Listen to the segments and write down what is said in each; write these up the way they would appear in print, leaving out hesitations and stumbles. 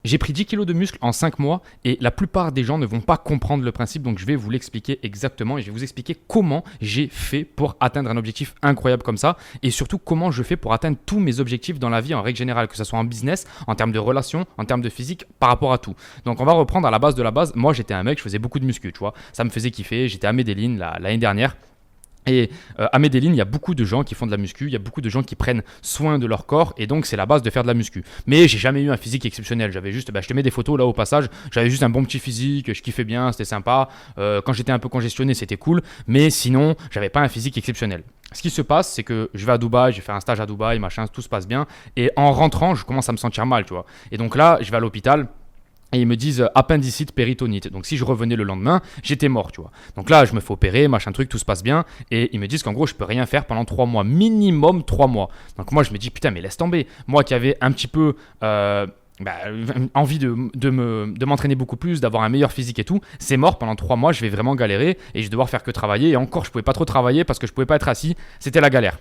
J'ai pris 10 kilos de muscle en 5 mois et la plupart des gens ne vont pas comprendre le principe, donc je vais vous l'expliquer exactement et je vais vous expliquer comment j'ai fait pour atteindre un objectif incroyable comme ça et surtout comment je fais pour atteindre tous mes objectifs dans la vie en règle générale, que ce soit en business, en termes de relations, en termes de physique, par rapport à tout. Donc on va reprendre à la base de la base. Moi j'étais un mec, je faisais beaucoup de muscu, tu vois, ça me faisait kiffer, j'étais à Medellin l'année dernière. Et à Medellin, il y a beaucoup de gens qui font de la muscu, il y a beaucoup de gens qui prennent soin de leur corps et donc c'est la base de faire de la muscu. Mais j'ai jamais eu un physique exceptionnel, j'avais juste, je te mets des photos là au passage, j'avais juste un bon petit physique, je kiffais bien, c'était sympa. Quand j'étais un peu congestionné, c'était cool, mais sinon, j'avais pas un physique exceptionnel. Ce qui se passe, c'est que je vais à Dubaï, j'ai fait un stage à Dubaï, machin, tout se passe bien. Et en rentrant, je commence à me sentir mal, tu vois. Et donc là, je vais à l'hôpital. Et ils me disent appendicite, péritonite. Donc si je revenais le lendemain, j'étais mort, tu vois. Donc là, je me fais opérer, machin truc, tout se passe bien. Et ils me disent qu'en gros, je peux rien faire pendant 3 mois. Minimum 3 mois. Donc moi, je me dis, putain, mais laisse tomber. Moi qui avais un petit peu envie de m'entraîner beaucoup plus, d'avoir un meilleur physique et tout, c'est mort pendant 3 mois, je vais vraiment galérer. Et je vais devoir faire que travailler. Et encore, je pouvais pas trop travailler parce que je pouvais pas être assis. C'était la galère.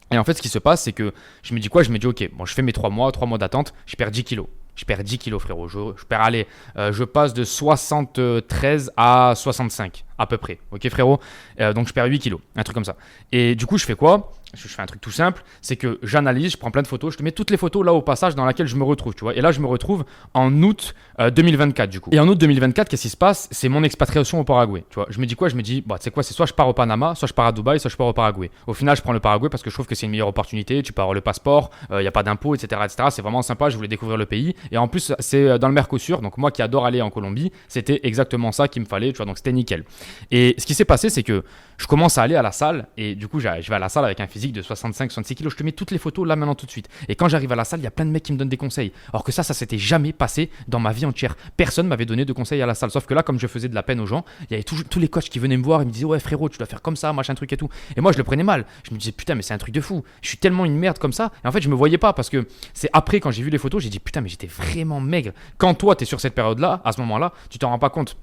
Et en fait, ce qui se passe, c'est que je me dis quoi? Je me dis, ok, bon, je fais mes 3 mois, 3 mois d'attente, je perds 10 kilos. Je perds 10 kilos, frérot. Je passe de 73 à 65, à peu près. Ok, frérot. Donc, je perds 8 kilos, un truc comme ça. Et du coup, je fais quoi? Je fais un truc tout simple, c'est que j'analyse, je prends plein de photos, je te mets toutes les photos là au passage dans laquelle je me retrouve, tu vois. Et là, je me retrouve en août 2024, du coup. Et en août 2024, qu'est-ce qui se passe? C'est mon expatriation au Paraguay, tu vois. Je me dis quoi? Je me dis, bah, tu sais quoi? C'est soit je pars au Panama, soit je pars à Dubaï, soit je pars au Paraguay. Au final, je prends le Paraguay parce que je trouve que c'est une meilleure opportunité. Tu peux avoir le passeport, il n'y a pas d'impôts, etc., etc. C'est vraiment sympa, je voulais découvrir le pays. Et en plus, c'est dans le Mercosur, donc moi qui adore aller en Colombie, c'était exactement ça qu'il me fallait, tu vois, donc c'était nickel. Et ce qui s'est passé, c'est que je commence à aller à la salle et du coup, je vais à la salle avec un physique de 65 kilos. Je te mets toutes les photos là maintenant tout de suite. Et quand j'arrive à la salle, il y a plein de mecs qui me donnent des conseils. Alors que ça s'était jamais passé dans ma vie entière. Personne m'avait donné de conseils à la salle. Sauf que là, comme je faisais de la peine aux gens, il y avait tous les coachs qui venaient me voir et me disaient, ouais, frérot, tu dois faire comme ça, machin truc et tout. Et moi, je le prenais mal. Je me disais, putain, mais c'est un truc de fou. Je suis tellement une merde comme ça. Et en fait, je me voyais pas parce que c'est après, quand j'ai vu les photos, j'ai dit, putain, mais j'étais vraiment maigre. Quand toi, t'es sur cette période-là, à ce moment-là, tu t'en rends pas compte.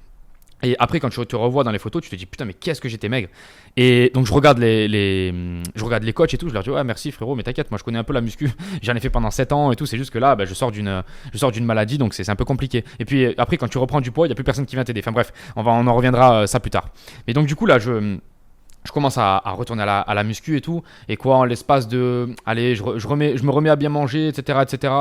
Et après, quand tu te revois dans les photos, tu te dis putain, mais qu'est-ce que j'étais maigre. Et donc, je regarde je regarde les coachs et tout. Je leur dis ouais, merci frérot, mais t'inquiète, moi je connais un peu la muscu. J'en ai fait pendant 7 ans et tout. C'est juste que là, je sors d'une maladie, donc c'est un peu compliqué. Et puis après, quand tu reprends du poids, il n'y a plus personne qui vient t'aider. Enfin bref, on en reviendra ça plus tard. Mais donc, du coup, là, je commence à retourner à la muscu et tout. Et quoi, en l'espace de. Allez, je me remets à bien manger, etc. etc.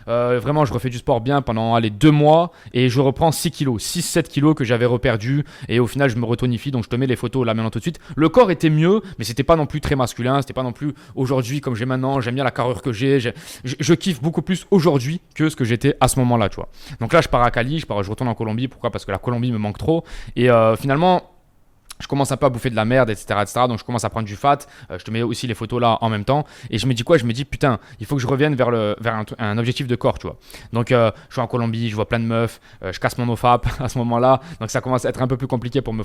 Vraiment, je refais du sport bien pendant 2 mois. Et je reprends 6 kilos, 6-7 kilos que j'avais reperdu. Et au final, je me retonifie. Donc, je te mets les photos là maintenant tout de suite. Le corps était mieux, mais c'était pas non plus très masculin. C'était pas non plus aujourd'hui comme j'ai maintenant. J'aime bien la carrure que j'ai. Je kiffe beaucoup plus aujourd'hui que ce que j'étais à ce moment-là, tu vois. Donc là, je pars à Cali, je retourne en Colombie. Pourquoi? Parce que la Colombie me manque trop. Et finalement. Je commence un peu à bouffer de la merde, etc., etc. Donc, je commence à prendre du fat. Je te mets aussi les photos là en même temps. Et je me dis quoi? Je me dis, putain, il faut que je revienne vers un objectif de corps, tu vois. Donc, je suis en Colombie, je vois plein de meufs. Je casse mon nofap à ce moment-là. Donc, ça commence à être un peu plus compliqué pour me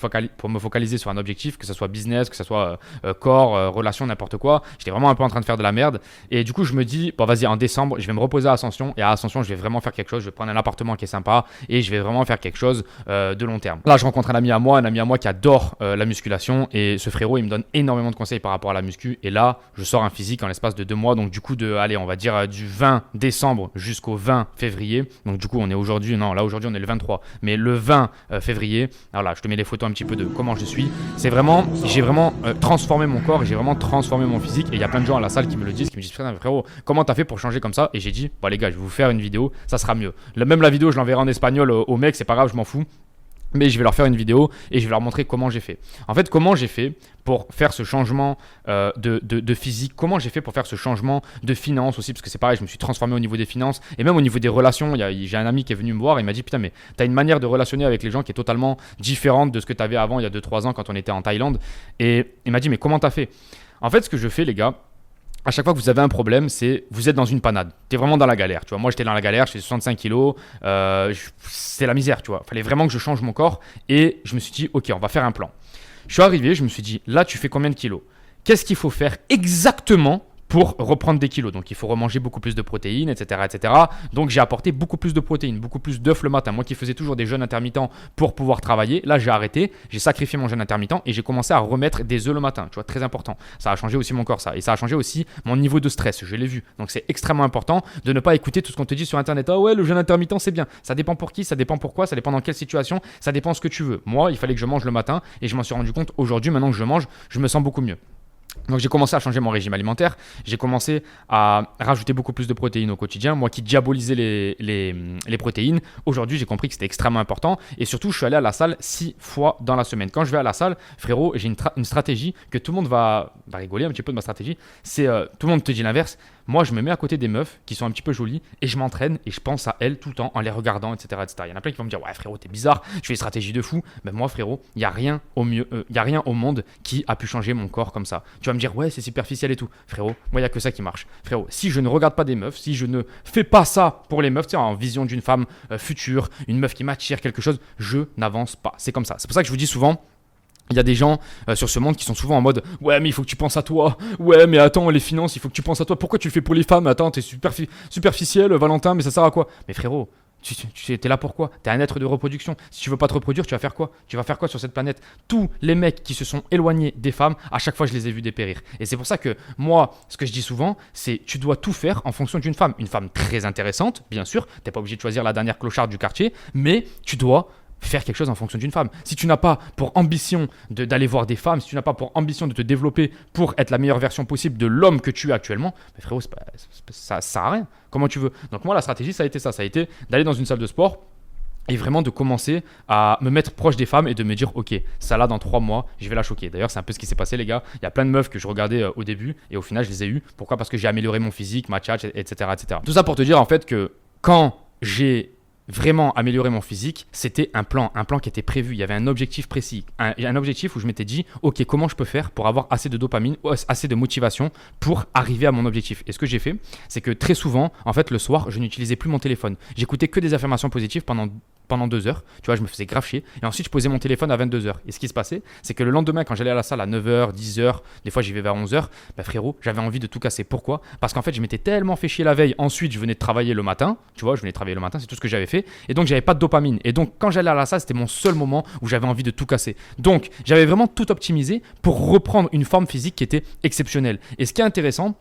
focaliser sur un objectif, que ce soit business, que ce soit corps, relation, n'importe quoi. J'étais vraiment un peu en train de faire de la merde. Et du coup, je me dis, bon, vas-y, en décembre, je vais me reposer à Ascension. Et à Ascension, je vais vraiment faire quelque chose. Je vais prendre un appartement qui est sympa. Et je vais vraiment faire quelque chose de long terme. Là, je rencontre un ami à moi qui adore la musculation et ce frérot il me donne énormément de conseils par rapport à la muscu et là je sors un physique en l'espace de 2 mois donc du coup on va dire du 20 décembre jusqu'au 20 février donc du coup on est aujourd'hui on est le 23 mais le 20 février alors là je te mets les photos un petit peu de comment je suis j'ai vraiment transformé mon corps et j'ai vraiment transformé mon physique et il y a plein de gens à la salle qui me le disent qui me disent frérot comment t'as fait pour changer comme ça et j'ai dit bah les gars je vais vous faire une vidéo ça sera mieux même la vidéo je l'enverrai en espagnol aux mecs c'est pas grave je m'en fous. Mais je vais leur faire une vidéo et je vais leur montrer comment j'ai fait. En fait, comment j'ai fait pour faire ce changement de physique, comment j'ai fait pour faire ce changement de finances aussi, parce que c'est pareil, je me suis transformé au niveau des finances et même au niveau des relations. J'ai un ami qui est venu me voir et il m'a dit putain, mais t'as une manière de relationner avec les gens qui est totalement différente de ce que t'avais avant il y a 2-3 ans quand on était en Thaïlande. Et il m'a dit mais comment t'as fait? En fait, ce que je fais, les gars, à chaque fois que vous avez un problème, vous êtes dans une panade. Tu es vraiment dans la galère. Tu vois. Moi, j'étais dans la galère, je fais 65 kilos. C'est la misère, tu vois. Il fallait vraiment que je change mon corps. Et je me suis dit, ok, on va faire un plan. Je suis arrivé, je me suis dit, là, tu fais combien de kilos? Qu'est-ce qu'il faut faire exactement pour reprendre des kilos. Donc il faut remanger beaucoup plus de protéines, etc., etc. Donc j'ai apporté beaucoup plus de protéines, beaucoup plus d'œufs le matin. Moi qui faisais toujours des jeûnes intermittents pour pouvoir travailler, là j'ai arrêté, j'ai sacrifié mon jeûne intermittent et j'ai commencé à remettre des œufs le matin. Tu vois, très important. Ça a changé aussi mon corps, ça. Et ça a changé aussi mon niveau de stress, je l'ai vu. Donc c'est extrêmement important de ne pas écouter tout ce qu'on te dit sur internet. Ah ouais, le jeûne intermittent c'est bien. Ça dépend pour qui, ça dépend pourquoi, ça dépend dans quelle situation, ça dépend ce que tu veux. Moi, il fallait que je mange le matin et je m'en suis rendu compte aujourd'hui, maintenant que je mange, je me sens beaucoup mieux. Donc j'ai commencé à changer mon régime alimentaire, j'ai commencé à rajouter beaucoup plus de protéines au quotidien. Moi qui diabolisais les protéines, aujourd'hui j'ai compris que c'était extrêmement important et surtout je suis allé à la salle 6 fois dans la semaine. Quand je vais à la salle, frérot, j'ai une stratégie que tout le monde va rigoler un petit peu de ma stratégie, c'est tout le monde te dit l'inverse. Moi je me mets à côté des meufs qui sont un petit peu jolies et je m'entraîne et je pense à elles tout le temps en les regardant, etc., etc. Il y en a plein qui vont me dire ouais frérot t'es bizarre, tu fais des stratégies de fou. Ben moi frérot, il n'y a rien au monde qui a pu changer mon corps comme ça. Tu vas me dire ouais c'est superficiel et tout. Frérot, moi il n'y a que ça qui marche. Frérot, si je ne regarde pas des meufs, si je ne fais pas ça pour les meufs, tu sais, en vision d'une femme future, une meuf qui m'attire, quelque chose, je n'avance pas. C'est comme ça. C'est pour ça que je vous dis souvent, il y a des gens sur ce monde qui sont souvent en mode ouais mais il faut que tu penses à toi, ouais mais attends les finances il faut que tu penses à toi, pourquoi tu le fais pour les femmes, attends t'es superficiel Valentin mais ça sert à quoi? Mais frérot, t'es là pourquoi? T'es un être de reproduction. Si tu veux pas te reproduire, tu vas faire quoi? Tu vas faire quoi sur cette planète? Tous les mecs qui se sont éloignés des femmes, à chaque fois je les ai vus dépérir. Et c'est pour ça que moi, ce que je dis souvent, c'est tu dois tout faire en fonction d'une femme. Une femme très intéressante, bien sûr. T'es pas obligé de choisir la dernière clocharde du quartier, mais tu dois faire quelque chose en fonction d'une femme. Si tu n'as pas pour ambition d'aller voir des femmes, si tu n'as pas pour ambition de te développer pour être la meilleure version possible de l'homme que tu es actuellement, mais frérot, ça sert à rien. Comment tu veux? Donc moi, la stratégie, ça a été ça. Ça a été d'aller dans une salle de sport et vraiment de commencer à me mettre proche des femmes et de me dire ok, ça là dans 3 mois je vais la choquer. D'ailleurs c'est un peu ce qui s'est passé les gars, il y a plein de meufs que je regardais au début et au final je les ai eues. Pourquoi? Parce que j'ai amélioré mon physique, ma tchatch, etc., etc. Tout ça pour te dire en fait que quand j'ai vraiment améliorer mon physique, c'était un plan qui était prévu, il y avait un objectif précis, un objectif où je m'étais dit ok, comment je peux faire pour avoir assez de dopamine, assez de motivation pour arriver à mon objectif. Et ce que j'ai fait, c'est que très souvent en fait le soir je n'utilisais plus mon téléphone, j'écoutais que des affirmations positives pendant 2 heures, tu vois, je me faisais grave chier et ensuite je posais mon téléphone à 22 heures. Et ce qui se passait, c'est que le lendemain quand j'allais à la salle à 9 heures, 10 heures, des fois j'y vais vers 11 heures, bah frérot, j'avais envie de tout casser. Pourquoi? Parce qu'en fait je m'étais tellement fait chier la veille, ensuite je venais de travailler le matin, tu vois, je venais de travailler le matin, c'est tout ce que j'avais fait et donc j'avais pas de dopamine. Et donc quand j'allais à la salle, c'était mon seul moment où j'avais envie de tout casser. Donc j'avais vraiment tout optimisé pour reprendre une forme physique qui était exceptionnelle. Et ce qui est intéressant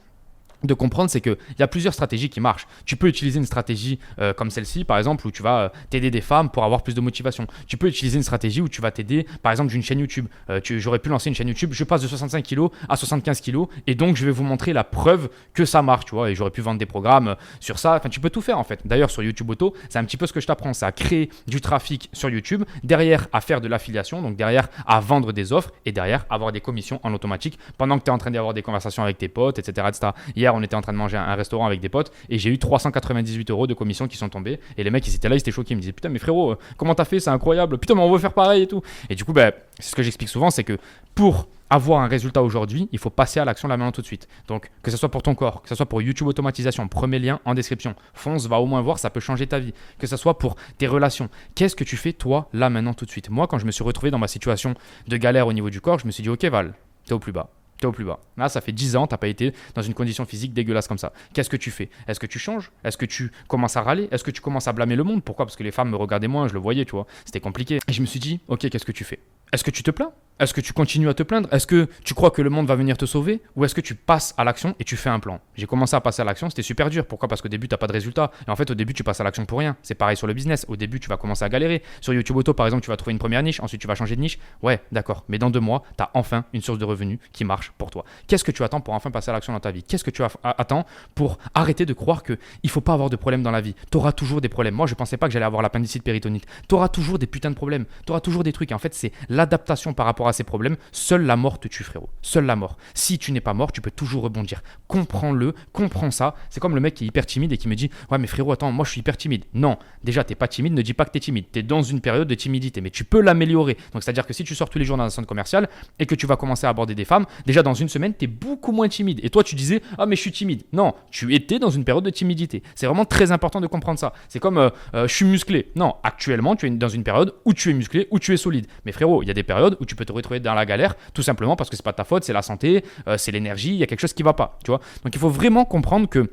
de comprendre, c'est qu'il y a plusieurs stratégies qui marchent. Tu peux utiliser une stratégie comme celle-ci, par exemple, où tu vas t'aider des femmes pour avoir plus de motivation. Tu peux utiliser une stratégie où tu vas t'aider, par exemple, d'une chaîne YouTube. J'aurais pu lancer une chaîne YouTube, je passe de 65 kg à 75 kg et donc je vais vous montrer la preuve que ça marche, tu vois, et j'aurais pu vendre des programmes sur ça. Enfin, tu peux tout faire en fait. D'ailleurs, sur YouTube Auto, c'est un petit peu ce que je t'apprends, c'est à créer du trafic sur YouTube, derrière à faire de l'affiliation, donc derrière à vendre des offres et derrière avoir des commissions en automatique pendant que tu es en train d'avoir des conversations avec tes potes, etc., etc. Hier, on était en train de manger un restaurant avec des potes et j'ai eu 398 € de commission qui sont tombés et les mecs ils étaient là, ils étaient choqués, ils me disaient putain mais frérot comment t'as fait, c'est incroyable, putain mais on veut faire pareil et tout. Et du coup c'est ce que j'explique souvent, c'est que pour avoir un résultat aujourd'hui, il faut passer à l'action là maintenant tout de suite. Donc que ce soit pour ton corps, que ce soit pour YouTube automatisation, premier lien en description, fonce, va au moins voir, ça peut changer ta vie. Que ce soit pour tes relations, qu'est-ce que tu fais toi là maintenant tout de suite? Moi quand je me suis retrouvé dans ma situation de galère au niveau du corps, je me suis dit ok Val, t'es au plus bas. T'es au plus bas. Là, ça fait 10 ans, t'as pas été dans une condition physique dégueulasse comme ça. Qu'est-ce que tu fais? Est-ce que tu changes? Est-ce que tu commences à râler? Est-ce que tu commences à blâmer le monde? Pourquoi? Parce que les femmes me regardaient moins, je le voyais, tu vois. C'était compliqué. Et je me suis dit, ok, qu'est-ce que tu fais? Est-ce que tu te plains? Est-ce que tu continues à te plaindre? Est-ce que tu crois que le monde va venir te sauver? Ou est-ce que tu passes à l'action et tu fais un plan? J'ai commencé à passer à l'action, c'était super dur. Pourquoi? Parce qu'au début, tu n'as pas de résultat. Et en fait, au début, tu passes à l'action pour rien. C'est pareil sur le business. Au début, tu vas commencer à galérer. Sur YouTube Auto, par exemple, tu vas trouver une première niche, ensuite tu vas changer de niche. Ouais, d'accord. Mais dans 2 mois, tu as enfin une source de revenus qui marche pour toi. Qu'est-ce que tu attends pour enfin passer à l'action dans ta vie? Qu'est-ce que tu attends pour arrêter de croire qu'il ne faut pas avoir de problème dans la vie? Tu auras toujours des problèmes. Moi, je ne pensais pas que j'allais avoir l'appendicite péritonite. Tu auras toujours des putains de problèmes. Tu auras toujours des trucs. Et en fait, c'est l'adaptation par rapport à ces problèmes. Seule la mort te tue, frérot. Seule la mort. Si tu n'es pas mort, tu peux toujours rebondir. Comprends-le, comprends ça. C'est comme le mec qui est hyper timide et qui me dit ouais, mais frérot, attends, moi je suis hyper timide. Non, déjà, t'es pas timide, ne dis pas que t'es timide. T'es dans une période de timidité, mais tu peux l'améliorer. Donc, c'est-à-dire que si tu sors tous les jours dans un centre commercial et que tu vas commencer à aborder des femmes, déjà dans une semaine, t'es beaucoup moins timide. Et toi, tu disais ah, mais je suis timide. Non, tu étais dans une période de timidité. C'est vraiment très important de comprendre ça. C'est comme je suis musclé. Non, actuellement, tu es dans une période où tu es musclé, où tu es solide. Mais frérot, il y a des périodes où tu peux te te retrouver dans la galère, tout simplement parce que c'est pas ta faute, c'est la santé, c'est l'énergie, il y a quelque chose qui va pas, tu vois. Donc il faut vraiment comprendre que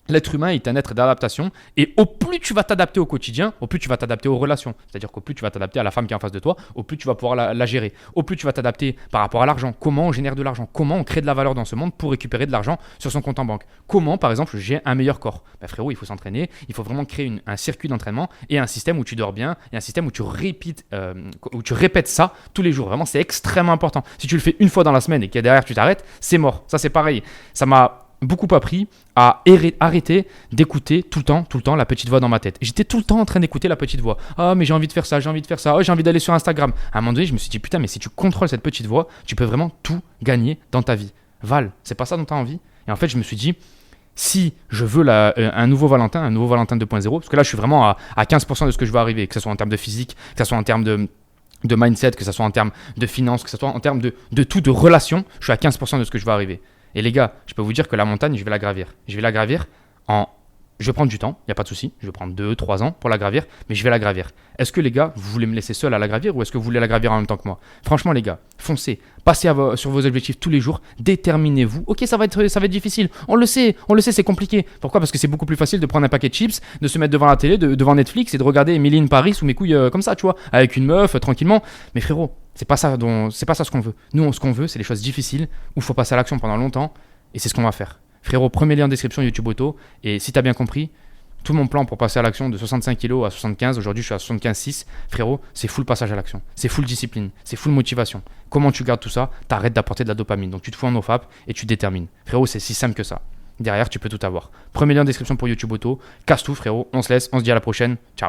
l'être humain est un être d'adaptation et au plus tu vas t'adapter au quotidien, au plus tu vas t'adapter aux relations. C'est-à-dire qu'au plus tu vas t'adapter à la femme qui est en face de toi, au plus tu vas pouvoir la gérer. Au plus tu vas t'adapter par rapport à l'argent. Comment on génère de l'argent? Comment on crée de la valeur dans ce monde pour récupérer de l'argent sur son compte en banque? Comment, par exemple, j'ai un meilleur corps? Frérot, il faut s'entraîner. Il faut vraiment créer un circuit d'entraînement et un système où tu dors bien et un système où tu répètes ça tous les jours. Vraiment, c'est extrêmement important. Si tu le fais une fois dans la semaine et que derrière tu t'arrêtes, c'est mort. Ça, c'est pareil. Ça m'a beaucoup appris à arrêter d'écouter tout le temps la petite voix dans ma tête. J'étais tout le temps en train d'écouter la petite voix. Ah, mais j'ai envie de faire ça, j'ai envie de faire ça. Oh, j'ai envie d'aller sur Instagram. À un moment donné, je me suis dit, putain, mais si tu contrôles cette petite voix, tu peux vraiment tout gagner dans ta vie. Val, c'est pas ça dont tu as envie? Et en fait, je me suis dit, si je veux un nouveau Valentin 2.0, parce que là, je suis vraiment à 15% de ce que je veux arriver, que ce soit en termes de physique, que ce soit en termes de mindset, que ce soit en termes de finances, que ce soit en termes de tout, de relations, je suis à 15% de ce que je veux arriver. Et les gars, je peux vous dire que la montagne, je vais la gravir. Je vais la gravir je vais prendre du temps, il n'y a pas de souci. Je vais prendre 2-3 ans pour la gravir, mais je vais la gravir. Est-ce que les gars, vous voulez me laisser seul à la gravir ou est-ce que vous voulez la gravir en même temps que moi? Franchement les gars, foncez, passez sur vos objectifs tous les jours, déterminez-vous. Ok, ça va être difficile, on le sait, c'est compliqué. Pourquoi? Parce que c'est beaucoup plus facile de prendre un paquet de chips, de se mettre devant la télé, devant Netflix et de regarder Emily in Paris sous mes couilles comme ça, tu vois, avec une meuf, tranquillement. Mais frérot, c'est pas ça ce qu'on veut. Nous, ce qu'on veut, c'est les choses difficiles où il faut passer à l'action pendant longtemps et c'est ce qu'on va faire. Frérot, premier lien en description YouTube Auto. Et si t'as bien compris, tout mon plan pour passer à l'action de 65 kg à 75, aujourd'hui je suis à 75,6. Frérot, c'est full passage à l'action. C'est full discipline. C'est full motivation. Comment tu gardes tout ça? T'arrêtes d'apporter de la dopamine. Donc tu te fous en nofap et tu détermines. Frérot, c'est si simple que ça. Derrière, tu peux tout avoir. Premier lien en description pour YouTube Auto. Casse tout, frérot. On se laisse. On se dit à la prochaine. Ciao.